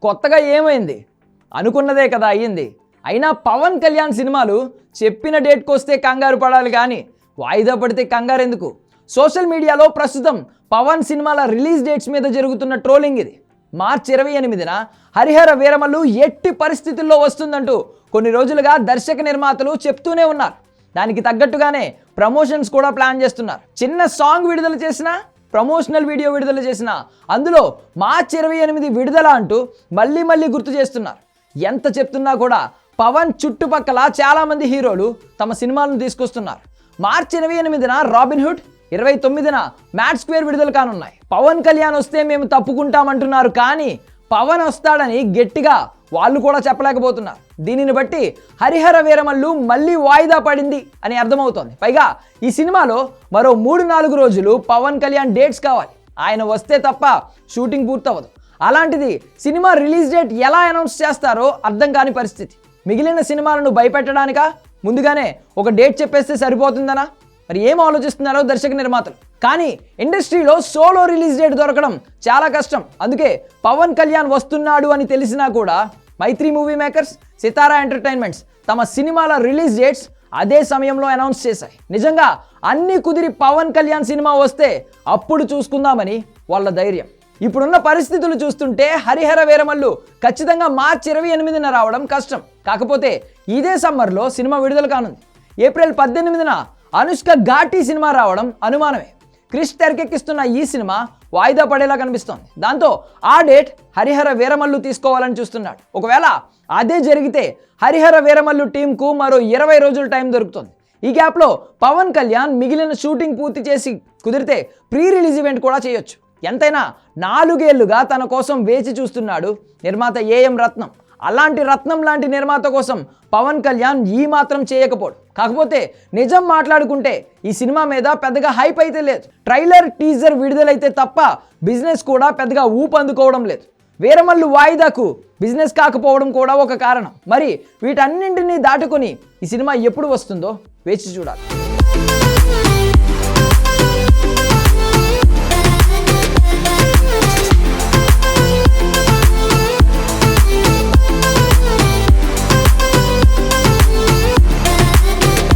కొత్తగా ఏమైంది? అనుకున్నదే కదా అయ్యింది. అయినా పవన్ కళ్యాణ్ సినిమాలు చెప్పిన డేట్కి వస్తే కంగారు పడాలి కానీ వాయిదా పడితే కంగారు ఎందుకు? సోషల్ మీడియాలో ప్రస్తుతం పవన్ సినిమాల రిలీజ్ డేట్స్ మీద జరుగుతున్న ట్రోలింగ్ ఇది. మార్చి 28న హరిహర వీరమల్లు ఎట్టి పరిస్థితుల్లో వస్తుందంటూ కొన్ని రోజులుగా దర్శక నిర్మాతలు చెప్తూనే ఉన్నారు. దానికి తగ్గట్టుగానే ప్రమోషన్స్ కూడా ప్లాన్ చేస్తున్నారు. చిన్న సాంగ్ విడుదల చేసినా, ప్రమోషనల్ వీడియో విడుదల చేసినా అందులో మార్చి 28 విడుదల అంటూ మళ్ళీ గుర్తు చేస్తున్నారు. ఎంత చెప్తున్నా కూడా పవన్ చుట్టుపక్కల చాలామంది హీరోలు తమ సినిమాలను తీసుకొస్తున్నారు. మార్చి 28న రాబిన్హుడ్, 29న మ్యాడ్ స్క్వేర్ విడుదల కానున్నాయి. పవన్ కళ్యాణ్ వస్తే మేము తప్పుకుంటామంటున్నారు కానీ పవన్ వస్తాడని గట్టిగా వాళ్ళు కూడా చెప్పలేకపోతున్నారు. దీనిని బట్టి హరిహర వీరమల్లు మళ్ళీ వాయిదా పడింది అని అర్థమవుతోంది. పైగా ఈ సినిమాలో మరో 3-4 రోజులు పవన్ కళ్యాణ్ డేట్స్ కావాలి. ఆయన వస్తే తప్ప షూటింగ్ పూర్తవదు. అలాంటిది సినిమా రిలీజ్ డేట్ ఎలా అనౌన్స్ చేస్తారో అర్థం కాని పరిస్థితి. మిగిలిన సినిమాలను భయపెట్టడానికా, ముందుగానే ఒక డేట్ చెప్పేస్తే సరిపోతుందనా? మరి ఏం ఆలోచిస్తున్నారో దర్శక నిర్మాతలు. కానీ ఇండస్ట్రీలో సోలో రిలీజ్ డేట్ దొరకడం చాలా కష్టం. అందుకే పవన్ కళ్యాణ్ వస్తున్నాడు అని తెలిసినా కూడా మైత్రి మూవీ మేకర్స్, సితారా ఎంటర్టైన్మెంట్స్ తమ సినిమాల రిలీజ్ డేట్స్ అదే సమయంలో అనౌన్స్ చేశాయి. నిజంగా అన్నీ కుదిరి పవన్ కళ్యాణ్ సినిమా వస్తే అప్పుడు చూసుకుందామని వాళ్ళ ధైర్యం. ఇప్పుడున్న పరిస్థితులు చూస్తుంటే హరిహర వీరమల్లు ఖచ్చితంగా మార్చి 28న రావడం కష్టం. కాకపోతే ఇదే సమ్మర్లో సినిమా విడుదల కానుంది. ఏప్రిల్ 18న అనుష్క ఘాటి సినిమా రావడం అనుమానమే. క్రిష్ తెరకెక్కిస్తున్న ఈ సినిమా వాయిదా పడేలా కనిపిస్తోంది. దాంతో ఆ డేట్ హరిహర వీరమల్లు తీసుకోవాలని చూస్తున్నాడు. ఒకవేళ అదే జరిగితే హరిహర వీరమల్లు టీంకు మరో 20 రోజులు టైం దొరుకుతుంది. ఈ గ్యాప్లో పవన్ కళ్యాణ్ మిగిలిన షూటింగ్ పూర్తి చేసి కుదిరితే ప్రీ రిలీజ్ ఈవెంట్ కూడా చేయొచ్చు. ఎంతైనా 4 ఏళ్లుగా తన కోసం వేచి చూస్తున్నాడు నిర్మాత ఏఎం రత్నం. అలాంటి రత్నం లాంటి నిర్మాత కోసం పవన్ కళ్యాణ్ ఈ మాత్రం చేయకపోడు. కాకపోతే నిజం మాట్లాడుకుంటే ఈ సినిమా మీద పెద్దగా హైప్ అయితే లేదు. ట్రైలర్, టీజర్ విడుదలైతే తప్ప బిజినెస్ కూడా పెద్దగా ఊపందుకోవడం లేదు. వీరమల్లు వాయిదాకు బిజినెస్ కాకపోవడం కూడా ఒక కారణం. మరి వీటన్నింటినీ దాటుకొని ఈ సినిమా ఎప్పుడు వస్తుందో వేచి చూడాలి.